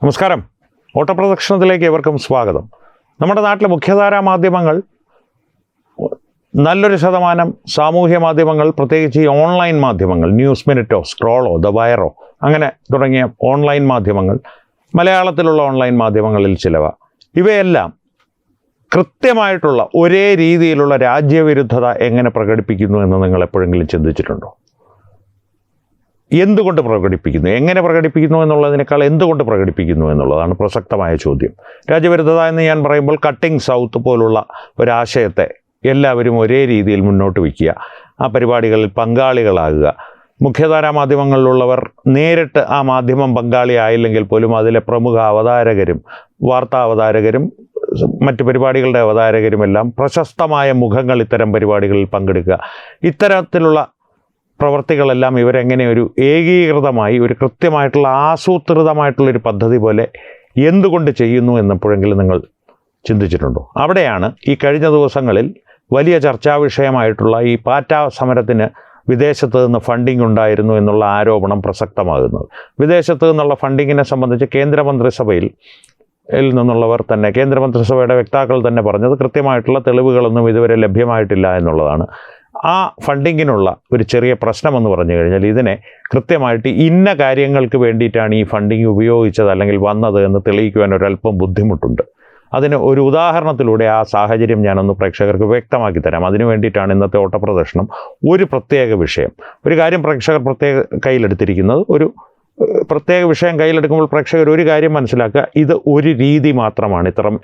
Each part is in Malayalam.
നമസ്കാരം. ഓട്ടപ്രദക്ഷിണത്തിലേക്ക് ഏവർക്കും സ്വാഗതം. നമ്മുടെ നാട്ടിലെ മുഖ്യധാരാ മാധ്യമങ്ങൾ നല്ലൊരു ശതമാനം സാമൂഹ്യ മാധ്യമങ്ങൾ, പ്രത്യേകിച്ച് ഈ ഓൺലൈൻ മാധ്യമങ്ങൾ, ന്യൂസ് മിനിറ്റോ, സ്ക്രോളോ, ദ വയറോ അങ്ങനെ തുടങ്ങിയ ഓൺലൈൻ മാധ്യമങ്ങൾ, മലയാളത്തിലുള്ള ഓൺലൈൻ മാധ്യമങ്ങളിൽ ചിലവ, ഇവയെല്ലാം കൃത്യമായിട്ടുള്ള ഒരേ രീതിയിലുള്ള രാജ്യവിരുദ്ധത എങ്ങനെ പ്രകടിപ്പിക്കുന്നു എന്ന് നിങ്ങൾ എപ്പോഴെങ്കിലും ചിന്തിച്ചിട്ടുണ്ടോ? എന്തുകൊണ്ട് പ്രകടിപ്പിക്കുന്നു, എങ്ങനെ പ്രകടിപ്പിക്കുന്നു എന്നുള്ളതിനേക്കാൾ എന്തുകൊണ്ട് പ്രകടിപ്പിക്കുന്നു എന്നുള്ളതാണ് പ്രസക്തമായ ചോദ്യം. രാജ്യവിരുദ്ധത എന്ന് ഞാൻ പറയുമ്പോൾ കട്ടിംഗ് സൗത്ത് പോലുള്ള ഒരാശയത്തെ എല്ലാവരും ഒരേ രീതിയിൽ മുന്നോട്ട് വയ്ക്കുക, ആ പരിപാടികളിൽ പങ്കാളികളാകുക. മുഖ്യധാരാ മാധ്യമങ്ങളിലുള്ളവർ നേരിട്ട് ആ മാധ്യമം പങ്കാളിയായില്ലെങ്കിൽ പോലും അതിലെ പ്രമുഖ അവതാരകരും വാർത്താ അവതാരകരും മറ്റ് പരിപാടികളുടെ അവതാരകരുമെല്ലാം പ്രശസ്തമായ മുഖങ്ങൾ ഇത്തരം പരിപാടികളിൽ പങ്കെടുക്കുക. ഇത്തരത്തിലുള്ള പ്രവർത്തികളെല്ലാം ഇവരെങ്ങനെ ഒരു ഏകീകൃതമായി, ഒരു കൃത്യമായിട്ടുള്ള ആസൂത്രിതമായിട്ടുള്ളൊരു പദ്ധതി പോലെ എന്തുകൊണ്ട് ചെയ്യുന്നു എന്നെപ്പോഴെങ്കിലും നിങ്ങൾ ചിന്തിച്ചിട്ടുണ്ടോ? അവിടെയാണ് ഈ കഴിഞ്ഞ ദിവസങ്ങളിൽ വലിയ ചർച്ചാ വിഷയമായിട്ടുള്ള ഈ പാറ്റ സമരത്തിന് വിദേശത്ത് നിന്ന് ഫണ്ടിങ് ഉണ്ടായിരുന്നു എന്നുള്ള ആരോപണം പ്രസക്തമാകുന്നത്. വിദേശത്ത് നിന്നുള്ള ഫണ്ടിങ്ങിനെ സംബന്ധിച്ച് കേന്ദ്രമന്ത്രിസഭയിൽ നിന്നുള്ളവർ തന്നെ, കേന്ദ്രമന്ത്രിസഭയുടെ വക്താക്കൾ തന്നെ പറഞ്ഞത് കൃത്യമായിട്ടുള്ള തെളിവുകളൊന്നും ഇതുവരെ ലഭ്യമായിട്ടില്ല എന്നുള്ളതാണ്. ആ ഫണ്ടിങ്ങിനുള്ള ഒരു ചെറിയ പ്രശ്നമെന്ന് പറഞ്ഞു കഴിഞ്ഞാൽ ഇതിനെ കൃത്യമായിട്ട് ഇന്ന കാര്യങ്ങൾക്ക് വേണ്ടിയിട്ടാണ് ഈ ഫണ്ടിങ് ഉപയോഗിച്ചത് അല്ലെങ്കിൽ വന്നത് എന്ന് തെളിയിക്കുവാൻ ഒരല്പം ബുദ്ധിമുട്ടുണ്ട്. അതിന് ഒരു ഉദാഹരണത്തിലൂടെ ആ സാഹചര്യം ഞാനൊന്ന് പ്രേക്ഷകർക്ക് വ്യക്തമാക്കി തരാം. അതിനു വേണ്ടിയിട്ടാണ് ഇന്നത്തെ ഓട്ടപ്രദർശനം. ഒരു പ്രത്യേക വിഷയം, ഒരു കാര്യം പ്രേക്ഷകർ പ്രത്യേക കയ്യിലെടുത്തിരിക്കുന്നത്, ഒരു പ്രത്യേക വിഷയം കയ്യിലെടുക്കുമ്പോൾ പ്രേക്ഷകർ ഒരു കാര്യം മനസ്സിലാക്കുക, ഇത് ഒരു രീതി മാത്രമാണ്. ഇത്തരം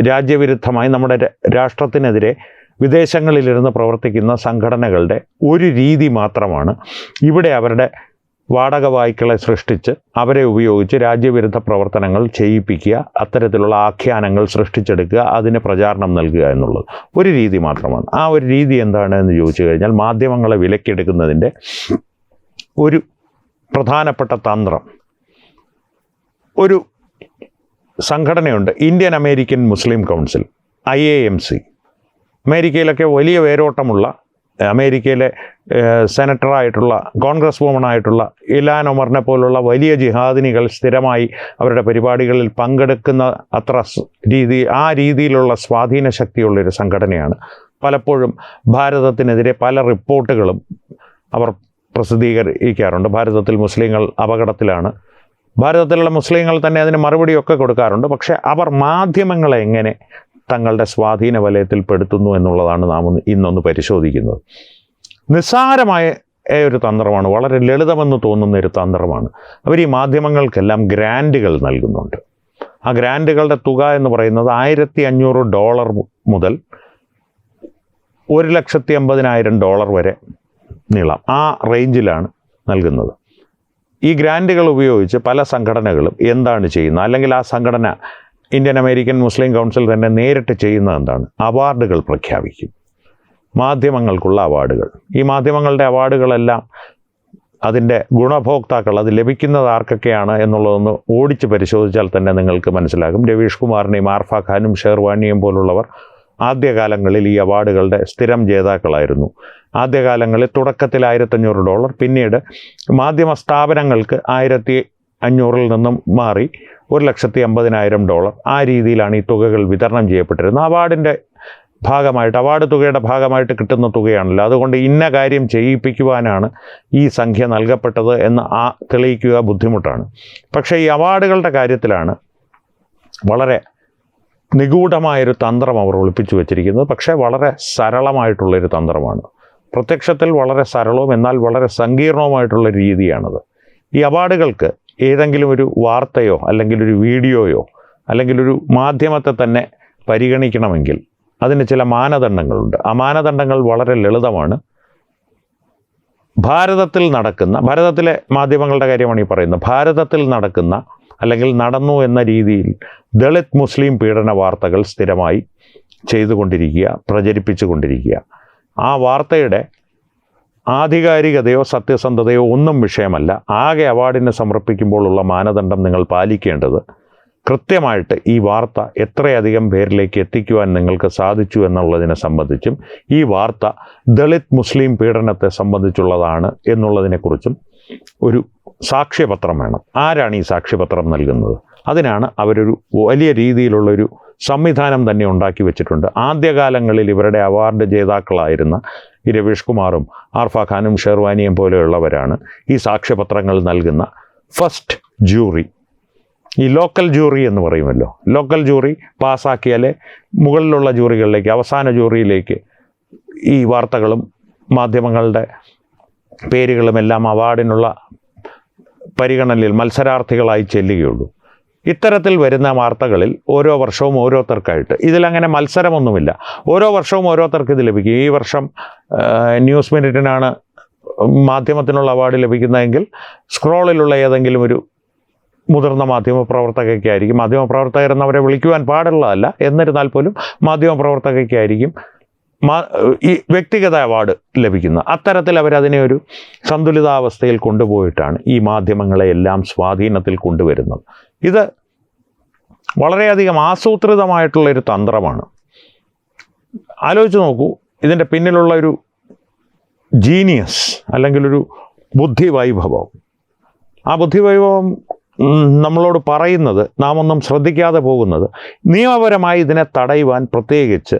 രാജ്യവിരുദ്ധമായി നമ്മുടെ രാഷ്ട്രത്തിനെതിരെ വിദേശങ്ങളിലിരുന്ന് പ്രവർത്തിക്കുന്ന സംഘടനകളുടെ ഒരു രീതി മാത്രമാണ്. ഇവിടെ അവരുടെ വാടക വായ്ക്കളെ സൃഷ്ടിച്ച് അവരെ ഉപയോഗിച്ച് രാജ്യവിരുദ്ധ പ്രവർത്തനങ്ങൾ ചെയ്യിപ്പിക്കുക, അത്തരത്തിലുള്ള ആഖ്യാനങ്ങൾ സൃഷ്ടിച്ചെടുക്കുക, അതിന് പ്രചാരണം നൽകുക എന്നുള്ളത് ഒരു രീതി മാത്രമാണ്. ആ ഒരു രീതി എന്താണ് എന്ന് ചോദിച്ചു കഴിഞ്ഞാൽ, മാധ്യമങ്ങളെ വിലക്കെടുക്കുന്നതിൻ്റെ ഒരു പ്രധാനപ്പെട്ട തന്ത്രം, ഒരു സംഘടനയുണ്ട്, Indian American Muslim council, IAMC. അമേരിക്കയിലൊക്കെ വലിയ വേരോട്ടമുള്ള, അമേരിക്കയിലെ സെനറ്ററായിട്ടുള്ള, കോൺഗ്രസ് വുമണായിട്ടുള്ള ഇലാൻ ഒമറിനെ പോലുള്ള വലിയ ജിഹാദിനികൾ സ്ഥിരമായി അവരുടെ പരിപാടികളിൽ പങ്കെടുക്കുന്ന ആ രീതിയിലുള്ള സ്വാധീന ശക്തിയുള്ളൊരു സംഘടനയാണ്. പലപ്പോഴും ഭാരതത്തിനെതിരെ പല റിപ്പോർട്ടുകളും അവർ പ്രസിദ്ധീകരിക്കാറുണ്ട്. ഭാരതത്തിൽ മുസ്ലിങ്ങൾ അപകടത്തിലാണ്, ഭാരതത്തിലുള്ള മുസ്ലിങ്ങൾ തന്നെ അതിന് മറുപടിയൊക്കെ കൊടുക്കാറുണ്ട്. പക്ഷേ അവർ മാധ്യമങ്ങളെ എങ്ങനെ തങ്ങളുടെ സ്വാധീന വലയത്തിൽ പെടുത്തുന്നു എന്നുള്ളതാണ് നാം ഇന്നൊന്ന് പരിശോധിക്കുന്നത്. നിസ്സാരമായ ഒരു തന്ത്രമാണ്, വളരെ ലളിതമെന്ന് തോന്നുന്ന ഒരു തന്ത്രമാണ്. അവർ ഈ മാധ്യമങ്ങൾക്കെല്ലാം ഗ്രാൻറ്റുകൾ നൽകുന്നുണ്ട്. ആ ഗ്രാൻറ്റുകളുടെ തുക എന്ന് പറയുന്നത് $1500 മുതൽ $150,000 വരെ നീളം, ആ റേഞ്ചിലാണ് നൽകുന്നത്. ഈ ഗ്രാൻറ്റുകൾ ഉപയോഗിച്ച് പല സംഘടനകളും എന്താണ് ചെയ്യുന്നത്, അല്ലെങ്കിൽ ആ സംഘടന ഇന്ത്യൻ അമേരിക്കൻ മുസ്ലിം കൗൺസിൽ തന്നെ നേരിട്ട് ചെയ്യുന്നത് എന്താണ്? അവാർഡുകൾ പ്രഖ്യാപിക്കും, മാധ്യമങ്ങൾക്കുള്ള അവാർഡുകൾ. ഈ മാധ്യമങ്ങളുടെ അവാർഡുകളെല്ലാം അതിൻ്റെ ഗുണഭോക്താക്കൾ, അത് ലഭിക്കുന്നത് ആർക്കൊക്കെയാണ് എന്നുള്ളതൊന്ന് ഓടിച്ച് പരിശോധിച്ചാൽ തന്നെ നിങ്ങൾക്ക് മനസ്സിലാകും. രവീഷ് കുമാറിനെയും ആർഫ ഖാനും ഷെർവാനിയും പോലുള്ളവർ ആദ്യകാലങ്ങളിൽ ഈ അവാർഡുകളുടെ സ്ഥിരം ജേതാക്കളായിരുന്നു. ആദ്യകാലങ്ങളിൽ തുടക്കത്തിൽ $1500, പിന്നീട് മാധ്യമ സ്ഥാപനങ്ങൾക്ക് 1500 നിന്നും മാറി $150,000, ആ രീതിയിലാണ് ഈ തുകകൾ വിതരണം ചെയ്യപ്പെട്ടിരുന്നത്. അവാർഡിൻ്റെ ഭാഗമായിട്ട്, അവാർഡ് തുകയുടെ ഭാഗമായിട്ട് കിട്ടുന്ന തുകയാണല്ലോ. അതുകൊണ്ട് ഇന്ന കാര്യം ചെയ്യിപ്പിക്കുവാനാണ് ഈ സംഖ്യ നൽകപ്പെട്ടത് എന്ന് തെളിയിക്കുക ബുദ്ധിമുട്ടാണ്. പക്ഷേ ഈ അവാർഡുകളുടെ കാര്യത്തിലാണ് വളരെ നിഗൂഢമായൊരു തന്ത്രം അവർ ഒളിപ്പിച്ചു വച്ചിരിക്കുന്നത്. പക്ഷേ വളരെ സരളമായിട്ടുള്ളൊരു തന്ത്രമാണ്. പ്രത്യക്ഷത്തിൽ വളരെ സരളവും എന്നാൽ വളരെ സങ്കീർണവുമായിട്ടുള്ള രീതിയാണത്. ഈ അവാർഡുകൾക്ക് ഏതെങ്കിലും ഒരു വാർത്തയോ അല്ലെങ്കിൽ ഒരു വീഡിയോയോ അല്ലെങ്കിൽ ഒരു മാധ്യമത്തെ തന്നെ പരിഗണിക്കണമെങ്കിൽ അതിന് ചില മാനദണ്ഡങ്ങളുണ്ട്. ആ മാനദണ്ഡങ്ങൾ വളരെ ലളിതമാണ്. ഭാരതത്തിലെ മാധ്യമങ്ങളുടെ കാര്യമാണ് ഈ പറയുന്നത്. ഭാരതത്തിൽ നടക്കുന്ന അല്ലെങ്കിൽ നടന്നു എന്ന രീതിയിൽ ദളിത് മുസ്ലിം പീഡന വാർത്തകൾ സ്ഥിരമായി ചെയ്തുകൊണ്ടിരിക്കുക, പ്രചരിപ്പിച്ചുകൊണ്ടിരിക്കുക. ആ വാർത്തയുടെ ആധികാരികതയോ സത്യസന്ധതയോ ഒന്നും വിഷയമല്ല. ആകെ അവാർഡിന് സമർപ്പിക്കുമ്പോഴുള്ള മാനദണ്ഡം നിങ്ങൾ പാലിക്കേണ്ടത് കൃത്യമായിട്ട് ഈ വാർത്ത എത്രയധികം പേരിലേക്ക് എത്തിക്കുവാൻ നിങ്ങൾക്ക് സാധിച്ചു എന്നുള്ളതിനെ സംബന്ധിച്ചും ഈ വാർത്ത ദളിത് മുസ്ലിം പീഡനത്തെ സംബന്ധിച്ചുള്ളതാണ് എന്നുള്ളതിനെക്കുറിച്ചും ഒരു സാക്ഷ്യപത്രം വേണം. ആരാണ് ഈ സാക്ഷ്യപത്രം നൽകുന്നത്? അതിനാണ് അവരൊരു വലിയ രീതിയിലുള്ളൊരു സംവിധാനം തന്നെ ഉണ്ടാക്കി വെച്ചിട്ടുണ്ട്. ആദ്യകാലങ്ങളിൽ ഇവരുടെ അവാർഡ് ജേതാക്കളായിരുന്ന ഈ രവീഷ് കുമാറും ആർഫ ഖാനും ഷെർവാനിയും പോലെയുള്ളവരാണ് ഈ സാക്ഷ്യപത്രങ്ങൾ നൽകുന്ന ഫസ്റ്റ് ജൂറി. ഈ ലോക്കൽ ജൂറി എന്ന് പറയുമല്ലോ, ലോക്കൽ ജൂറി പാസ്സാക്കിയാലേ മുകളിലുള്ള ജൂറികളിലേക്ക്, അവസാന ജൂറിയിലേക്ക് ഈ വാർത്തകളും മാധ്യമങ്ങളുടെ പേരുകളുമെല്ലാം അവാർഡിനുള്ള പരിഗണനയിൽ മത്സരാർത്ഥികളായി ചെല്ലുകയുള്ളൂ. ഇത്തരത്തിൽ വരുന്ന വാർത്തകളിൽ ഓരോ വർഷവും ഓരോരുത്തർക്കായിട്ട്, ഇതിലങ്ങനെ മത്സരമൊന്നുമില്ല, ഓരോ വർഷവും ഓരോരുത്തർക്ക് ഇത് ലഭിക്കും. ഈ വർഷം ന്യൂസ് മിനിറ്റിനാണ് മാധ്യമത്തിനുള്ള അവാർഡ് ലഭിക്കുന്നതെങ്കിൽ സ്ക്രോളിലുള്ള ഏതെങ്കിലും ഒരു മുതിർന്ന മാധ്യമപ്രവർത്തകയ്ക്കായിരിക്കും. മാധ്യമപ്രവർത്തകരെന്നവരെ വിളിക്കുവാൻ പാടുള്ളതല്ല, എന്നിരുന്നാൽ പോലും മാധ്യമപ്രവർത്തകയ്ക്കായിരിക്കും ഈ വ്യക്തിഗത അവാർഡ് ലഭിക്കുന്നത്. അത്തരത്തിൽ അവരതിനെ ഒരു സന്തുലിതാവസ്ഥയിൽ കൊണ്ടുപോയിട്ടാണ് ഈ മാധ്യമങ്ങളെ എല്ലാം സ്വാധീനത്തിൽ കൊണ്ടുവരുന്നത്. ഇത് വളരെയധികം ആസൂത്രിതമായിട്ടുള്ളൊരു തന്ത്രമാണ്. ആലോചിച്ച് നോക്കൂ, ഇതിൻ്റെ പിന്നിലുള്ള ഒരു ജീനിയസ് അല്ലെങ്കിൽ ഒരു ബുദ്ധിവൈഭവം. ആ ബുദ്ധിവൈഭവം നമ്മളോട് പറയുന്നത്, നാം ഒന്നും ശ്രദ്ധിക്കാതെ പോകുന്നത്, നിയമപരമായി ഇതിനെ തടയുവാൻ പ്രത്യേകിച്ച്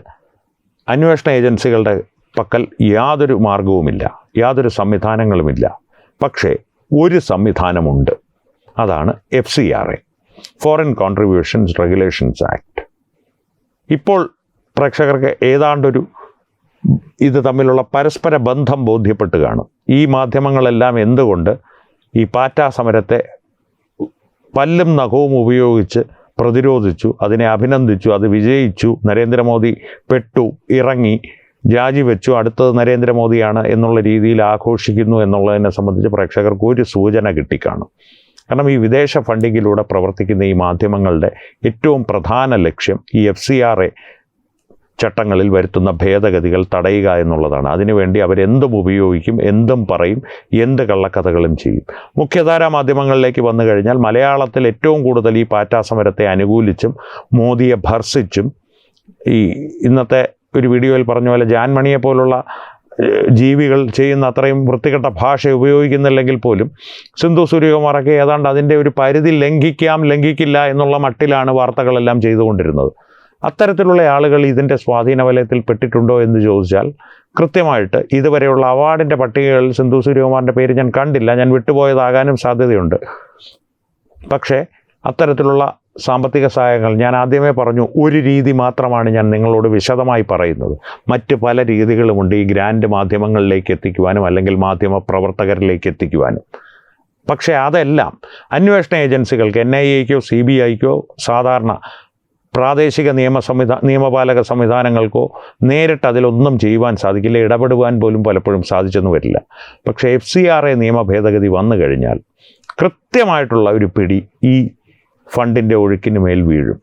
അന്വേഷണ ഏജൻസികളുടെ പക്കൽ യാതൊരു മാർഗവുമില്ല, യാതൊരു സംവിധാനങ്ങളുമില്ല. പക്ഷേ ഒരു സംവിധാനമുണ്ട്, അതാണ് FCRA, foreign contributions regulations act. ഇപ്പോൾ പ്രേക്ഷകർക്ക് ഏതാണ്ടൊരു ഇത് തമ്മിലുള്ള പരസ്പര ബന്ധം ബോധ്യപ്പെട്ട് കാണും. ഈ മാധ്യമങ്ങളെല്ലാം എന്തുകൊണ്ട് ഈ പാറ്റാ സമരത്തെ പല്ലും നഖവും ഉപയോഗിച്ച് പ്രതിരോധിച്ചു, അതിനെ അഭിനന്ദിച്ചു, അത് വിജയിച്ചു, നരേന്ദ്രമോദി പെട്ടു, ഇറങ്ങി, രാജിവെച്ചു, അടുത്തത് നരേന്ദ്രമോദിയാണ് എന്നുള്ള രീതിയിൽ ആഘോഷിക്കുന്നു എന്നുള്ളതിനെ സംബന്ധിച്ച് പ്രേക്ഷകർക്ക് ഒരു സൂചന കിട്ടിക്കാണും. കാരണം ഈ വിദേശ ഫണ്ടിങ്ങിലൂടെ പ്രവർത്തിക്കുന്ന ഈ മാധ്യമങ്ങളുടെ ഏറ്റവും പ്രധാന ലക്ഷ്യം ഈ FCRA ചട്ടങ്ങളിൽ വരുത്തുന്ന ഭേദഗതികൾ തടയുക എന്നുള്ളതാണ്. അതിനുവേണ്ടി അവരെന്തും ഉപയോഗിക്കും, എന്തും പറയും, എന്ത് കള്ളക്കഥകളും ചെയ്യും. മുഖ്യധാരാ മാധ്യമങ്ങളിലേക്ക് വന്നു കഴിഞ്ഞാൽ മലയാളത്തിൽ ഏറ്റവും കൂടുതൽ ഈ പാറ്റാ സമരത്തെ അനുകൂലിച്ചും മോദിയെ ഭർസിച്ചും, ഈ ഇന്നത്തെ ഒരു വീഡിയോയിൽ പറഞ്ഞ പോലെ ജാൻമണിയെ പോലുള്ള ജീവികൾ ചെയ്യുന്ന അത്രയും വൃത്തികെട്ട ഭാഷ ഉപയോഗിക്കുന്നില്ലെങ്കിൽ പോലും സിന്ധു സൂര്യകുമാറൊക്കെ ഏതാണ്ട് അതിൻ്റെ ഒരു പരിധി ലംഘിക്കില്ല എന്നുള്ള മട്ടിലാണ് വാർത്തകളെല്ലാം ചെയ്തുകൊണ്ടിരുന്നത്. അത്തരത്തിലുള്ള ആളുകൾ ഇതിൻ്റെ സ്വാധീന വലയത്തിൽ പെട്ടിട്ടുണ്ടോ എന്ന് ചോദിച്ചാൽ കൃത്യമായിട്ട് ഇതുവരെയുള്ള അവാർഡിൻ്റെ പട്ടികകളിൽ സിന്ധു സൂര്യകുമാറിൻ്റെ പേര് ഞാൻ കണ്ടില്ല. ഞാൻ വിട്ടുപോയതാകാനും സാധ്യതയുണ്ട്. പക്ഷേ അത്തരത്തിലുള്ള സാമ്പത്തിക സഹായങ്ങൾ, ഞാൻ ആദ്യമേ പറഞ്ഞു, ഒരു രീതി മാത്രമാണ് ഞാൻ നിങ്ങളോട് വിശദമായി പറയുന്നത്. മറ്റ് പല രീതികളുമുണ്ട് ഈ ഗ്രാൻഡ് മാധ്യമങ്ങളിലേക്ക് എത്തിക്കുവാനും അല്ലെങ്കിൽ മാധ്യമ പ്രവർത്തകരിലേക്ക് എത്തിക്കുവാനും. പക്ഷേ അതെല്ലാം അന്വേഷണ ഏജൻസികൾക്ക്, NIAക്കോ CBIക്കോ സാധാരണ പ്രാദേശിക നിയമപാലക സംവിധാനങ്ങൾക്കോ നേരിട്ട് അതിലൊന്നും ചെയ്യുവാൻ സാധിക്കില്ല, ഇടപെടുവാൻ പോലും പലപ്പോഴും സാധിച്ചെന്ന് വരില്ല. പക്ഷേ FCRA നിയമ ഭേദഗതി വന്നു കഴിഞ്ഞാൽ കൃത്യമായിട്ടുള്ള ഒരു പിടി ഈ ഫണ്ടിൻ്റെ ഒഴുക്കിന് മേൽ വീഴും.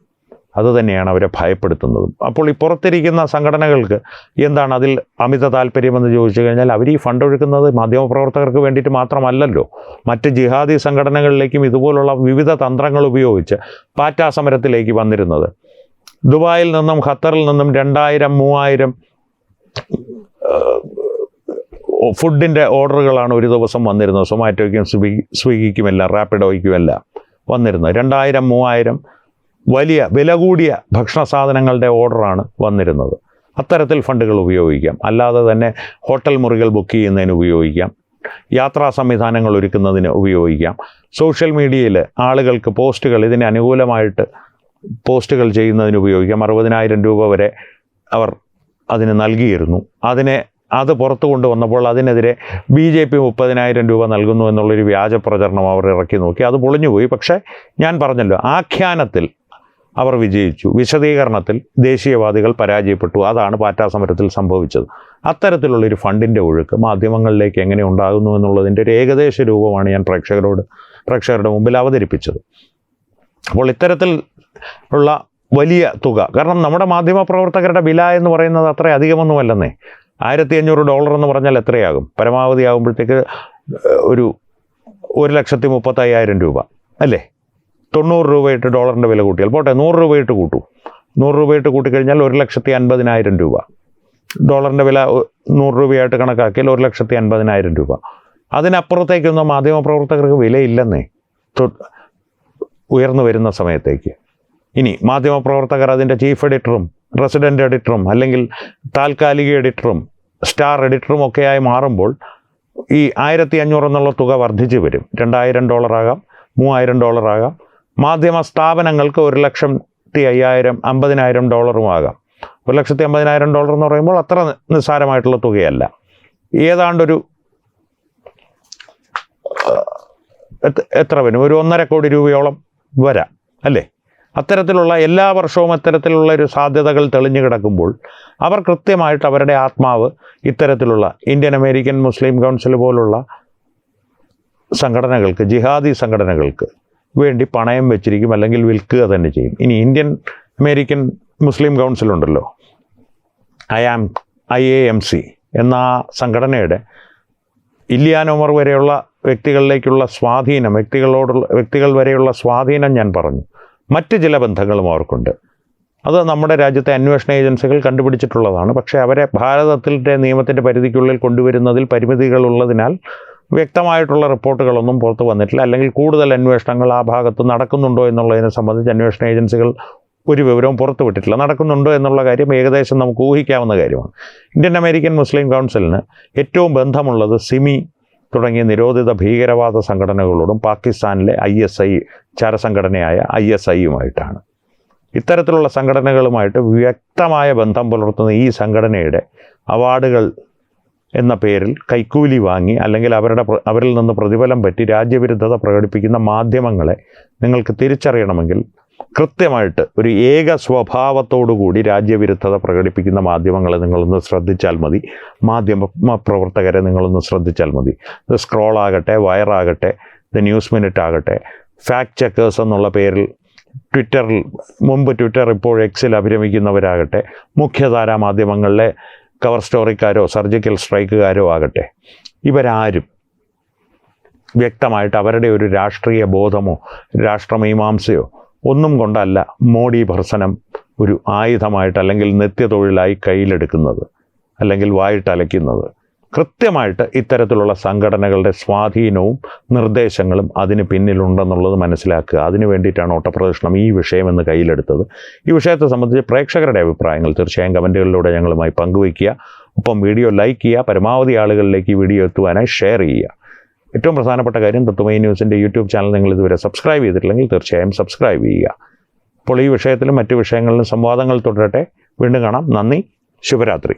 അതുതന്നെയാണ് അവരെ ഭയപ്പെടുത്തുന്നതും. അപ്പോൾ ഈ പുറത്തിരിക്കുന്ന സംഘടനകൾക്ക് എന്താണ് അതിൽ അമിത താല്പര്യമെന്ന് ചോദിച്ചു കഴിഞ്ഞാൽ, അവർ ഈ ഫണ്ട് ഒഴുക്കുന്നത് മാധ്യമപ്രവർത്തകർക്ക് വേണ്ടിയിട്ട് മാത്രമല്ലല്ലോ, മറ്റ് ജിഹാദി സംഘടനകളിലേക്കും ഇതുപോലുള്ള വിവിധ തന്ത്രങ്ങൾ ഉപയോഗിച്ച് പാറ്റാ സമരത്തിലേക്ക് വന്നിരുന്നത്. ദുബായിൽ നിന്നും ഖത്തറിൽ നിന്നും 2000-3000 ഫുഡിൻ്റെ ഓർഡറുകളാണ് ഒരു ദിവസം വന്നിരുന്നത്. സൊമാറ്റോയ്ക്കും സ്വിഗ്ഗിക്കുമെല്ലാം റാപ്പിഡോയ്ക്കുമെല്ലാം വന്നിരുന്നത്. 2000-3000 വലിയ വില കൂടിയ ഭക്ഷണ സാധനങ്ങളുടെ ഓർഡറാണ് വന്നിരുന്നത്. അത്തരത്തിൽ ഫണ്ടുകൾ ഉപയോഗിക്കാം. അല്ലാതെ തന്നെ ഹോട്ടൽ മുറികൾ ബുക്ക് ചെയ്യുന്നതിന് ഉപയോഗിക്കാം, യാത്രാ സംവിധാനങ്ങൾ ഒരുക്കുന്നതിന് ഉപയോഗിക്കാം, സോഷ്യൽ മീഡിയയിൽ ആളുകൾക്ക് പോസ്റ്റുകൾ, ഇതിന് അനുകൂലമായിട്ട് പോസ്റ്റുകൾ ചെയ്യുന്നതിന് ഉപയോഗിക്കാം. 60,000 രൂപ വരെ അവർ അതിന് നൽകിയിരുന്നു. അത് പുറത്തു കൊണ്ടുവന്നപ്പോൾ അതിനെതിരെ BJP 30,000 രൂപ നൽകുന്നു എന്നുള്ളൊരു വ്യാജ പ്രചരണം അവർ ഇറക്കി നോക്കി. അത് പൊളിഞ്ഞുപോയി. പക്ഷേ ഞാൻ പറഞ്ഞല്ലോ, ആഖ്യാനത്തിൽ അവർ വിജയിച്ചു, വിശദീകരണത്തിൽ ദേശീയവാദികൾ പരാജയപ്പെട്ടു. അതാണ് പാറ്റാ സമരത്തിൽ സംഭവിച്ചത്. അത്തരത്തിലുള്ളൊരു ഫണ്ടിൻ്റെ ഒഴുക്ക് മാധ്യമങ്ങളിലേക്ക് എങ്ങനെ ഉണ്ടാകുന്നു എന്നുള്ളതിൻ്റെ ഒരു ഏകദേശ രൂപമാണ് ഞാൻ പ്രേക്ഷകരുടെ മുമ്പിൽ അവതരിപ്പിച്ചത്. അപ്പോൾ ഇത്തരത്തിൽ ഉള്ള വലിയ തുക, കാരണം നമ്മുടെ മാധ്യമപ്രവർത്തകരുടെ വില എന്ന് പറയുന്നത് അത്ര അധികമൊന്നുമല്ലെന്നേ. $1,500 എന്ന് പറഞ്ഞാൽ എത്രയാകും? പരമാവധി ആകുമ്പോഴത്തേക്ക് ഒരു 1,35,000 രൂപ അല്ലേ? 90 രൂപയിട്ട് ഡോളറിൻ്റെ വില കൂട്ടിയാൽ പോട്ടെ, 100 രൂപയിട്ട് കൂട്ടൂ. 100 രൂപയിട്ട് കൂട്ടിക്കഴിഞ്ഞാൽ 1,50,000 രൂപ. ഡോളറിൻ്റെ വില 100 രൂപയായിട്ട് കണക്കാക്കിയാൽ 1,50,000 രൂപ. അതിനപ്പുറത്തേക്കൊന്നും മാധ്യമപ്രവർത്തകർക്ക് വിലയില്ലെന്നേ. ഉയർന്നു വരുന്ന സമയത്തേക്ക് ഇനി മാധ്യമപ്രവർത്തകർ അതിൻ്റെ ചീഫ് എഡിറ്ററും റെസിഡൻ്റ് എഡിറ്ററും അല്ലെങ്കിൽ താൽക്കാലിക എഡിറ്ററും സ്റ്റാർ എഡിറ്ററും ഒക്കെയായി മാറുമ്പോൾ ഈ 1500 എന്നുള്ള തുക വർദ്ധിച്ചു വരും. $2000 ആകാം, $3000 ആകാം. മാധ്യമ സ്ഥാപനങ്ങൾക്ക് $1,50,000 $50,000 ആകാം. $1,50,000 എന്ന് പറയുമ്പോൾ അത്ര നിസ്സാരമായിട്ടുള്ള തുകയല്ല. ഏതാണ്ടൊരു എത്ര വരും, ഒരു 1.5 കോടി രൂപയോളം വരാം അല്ലേ? അത്തരത്തിലുള്ള എല്ലാ വർഷവും അത്തരത്തിലുള്ള ഒരു സാധ്യതകൾ തെളിഞ്ഞു കിടക്കുമ്പോൾ അവർ കൃത്യമായിട്ട് അവരുടെ ആത്മാവ് ഇത്തരത്തിലുള്ള ഇന്ത്യൻ അമേരിക്കൻ മുസ്ലിം കൗൺസിൽ പോലുള്ള സംഘടനകൾക്ക്, ജിഹാദി സംഘടനകൾക്ക് വേണ്ടി പണയം വെച്ചിരിക്കും, അല്ലെങ്കിൽ വിൽക്കുക തന്നെ ചെയ്യും. ഇനി ഇന്ത്യൻ അമേരിക്കൻ മുസ്ലിം കൗൺസിലുണ്ടല്ലോ, IAMC എന്ന സംഘടനയുടെ ഇല്യാൻ ഒമർ വരെയുള്ള വ്യക്തികളിലേക്കുള്ള സ്വാധീനം, വ്യക്തികൾ വരെയുള്ള സ്വാധീനം ഞാൻ പറഞ്ഞു. മറ്റ് ചില ബന്ധങ്ങളും അവർക്കുണ്ട്. അത് നമ്മുടെ രാജ്യത്തെ അന്വേഷണ ഏജൻസികൾ കണ്ടുപിടിച്ചിട്ടുള്ളതാണ്. പക്ഷേ അവരെ ഭാരതത്തിൻ്റെ നിയമത്തിൻ്റെ പരിധിക്കുള്ളിൽ കൊണ്ടുവരുന്നതിൽ പരിമിതികളുള്ളതിനാൽ വ്യക്തമായിട്ടുള്ള റിപ്പോർട്ടുകളൊന്നും പുറത്തു വന്നിട്ടില്ല. അല്ലെങ്കിൽ കൂടുതൽ അന്വേഷണങ്ങൾ ആ ഭാഗത്ത് നടക്കുന്നുണ്ടോ എന്നുള്ളതിനെ സംബന്ധിച്ച് അന്വേഷണ ഏജൻസികൾ ഒരു വിവരവും പുറത്തുവിട്ടിട്ടില്ല. നടക്കുന്നുണ്ടോ എന്നുള്ള കാര്യം ഏകദേശം നമുക്ക് ഊഹിക്കാവുന്ന കാര്യമാണ്. ഇന്ത്യൻ അമേരിക്കൻ മുസ്ലിം കൗൺസിലിന് ഏറ്റവും ബന്ധമുള്ളത് സിമി തുടങ്ങിയ നിരോധിത ഭീകരവാദ സംഘടനകളോടും പാകിസ്ഥാനിലെ ISI ചാരസംഘടനയായ ISIയുമായിട്ടാണ്. ഇത്തരത്തിലുള്ള സംഘടനകളുമായിട്ട് വ്യക്തമായ ബന്ധം പുലർത്തുന്ന ഈ സംഘടനയുടെ അവാർഡുകൾ എന്ന പേരിൽ കൈക്കൂലി വാങ്ങി അല്ലെങ്കിൽ അവരിൽ നിന്ന് പ്രതിഫലം പറ്റി രാജ്യവിരുദ്ധത പ്രകടിപ്പിക്കുന്ന മാധ്യമങ്ങളെ നിങ്ങൾക്ക് തിരിച്ചറിയണമെങ്കിൽ കൃത്യമായിട്ട് ഒരു ഏക സ്വഭാവത്തോടുകൂടി രാജ്യവിരുദ്ധത പ്രകടിപ്പിക്കുന്ന മാധ്യമങ്ങളെ നിങ്ങളൊന്ന് ശ്രദ്ധിച്ചാൽ മതി. മാധ്യമ പ്രവർത്തകരെ നിങ്ങളൊന്ന് ശ്രദ്ധിച്ചാൽ മതി. ഇത് സ്ക്രോളാകട്ടെ, വയറാകട്ടെ, ദ ന്യൂസ് മിനിറ്റ് ആകട്ടെ, ഫാക്ട് ചെക്കേഴ്സ് എന്നുള്ള പേരിൽ ട്വിറ്റർ ഇപ്പോൾ എക്സിൽ അഭിരമിക്കുന്നവരാകട്ടെ, മുഖ്യധാരാ മാധ്യമങ്ങളിലെ കവർ സ്റ്റോറിക്കാരോ സർജിക്കൽ സ്ട്രൈക്കുകാരോ ആകട്ടെ, ഇവരാരും വ്യക്തമായിട്ട് അവരുടെ ഒരു രാഷ്ട്രീയ ബോധമോ രാഷ്ട്രമീമാംസയോ ഒന്നും കൊണ്ടല്ല മോഡി ഭർസനം ഒരു ആയുധമായിട്ട് അല്ലെങ്കിൽ നിത്യതൊഴിലായി കയ്യിലെടുക്കുന്നത് അല്ലെങ്കിൽ വായിട്ടലയ്ക്കുന്നത്. കൃത്യമായിട്ട് ഇത്തരത്തിലുള്ള സംഘടനകളുടെ സ്വാധീനവും നിർദ്ദേശങ്ങളും അതിന് പിന്നിലുണ്ടെന്നുള്ളത് മനസ്സിലാക്കുക. അതിനു വേണ്ടിയിട്ടാണ് ഓട്ടപ്രദർശനം ഈ വിഷയമെന്ന് കയ്യിലെടുത്തത്. ഈ വിഷയത്തെ സംബന്ധിച്ച് പ്രേക്ഷകരുടെ അഭിപ്രായങ്ങൾ തീർച്ചയായും കമൻറ്റുകളിലൂടെ ഞങ്ങളുമായി പങ്കുവയ്ക്കുക. ഒപ്പം വീഡിയോ ലൈക്ക് ചെയ്യുക, പരമാവധി ആളുകളിലേക്ക് ഈ വീഡിയോ എത്തുവാനായി ഷെയർ ചെയ്യുക. ഏറ്റവും പ്രധാനപ്പെട്ട കാര്യം, തത്വമയി ന്യൂസിൻ്റെ യൂട്യൂബ് ചാനൽ നിങ്ങൾ ഇതുവരെ സബ്സ്ക്രൈബ് ചെയ്തിട്ടില്ലെങ്കിൽ തീർച്ചയായും സബ്സ്ക്രൈബ് ചെയ്യുക. അപ്പോൾ ഈ വിഷയത്തിലും മറ്റു വിഷയങ്ങളിലും സംവാദങ്ങൾ തുടരട്ടെ. വീണ്ടും കാണാം. നന്ദി. ശുഭരാത്രി.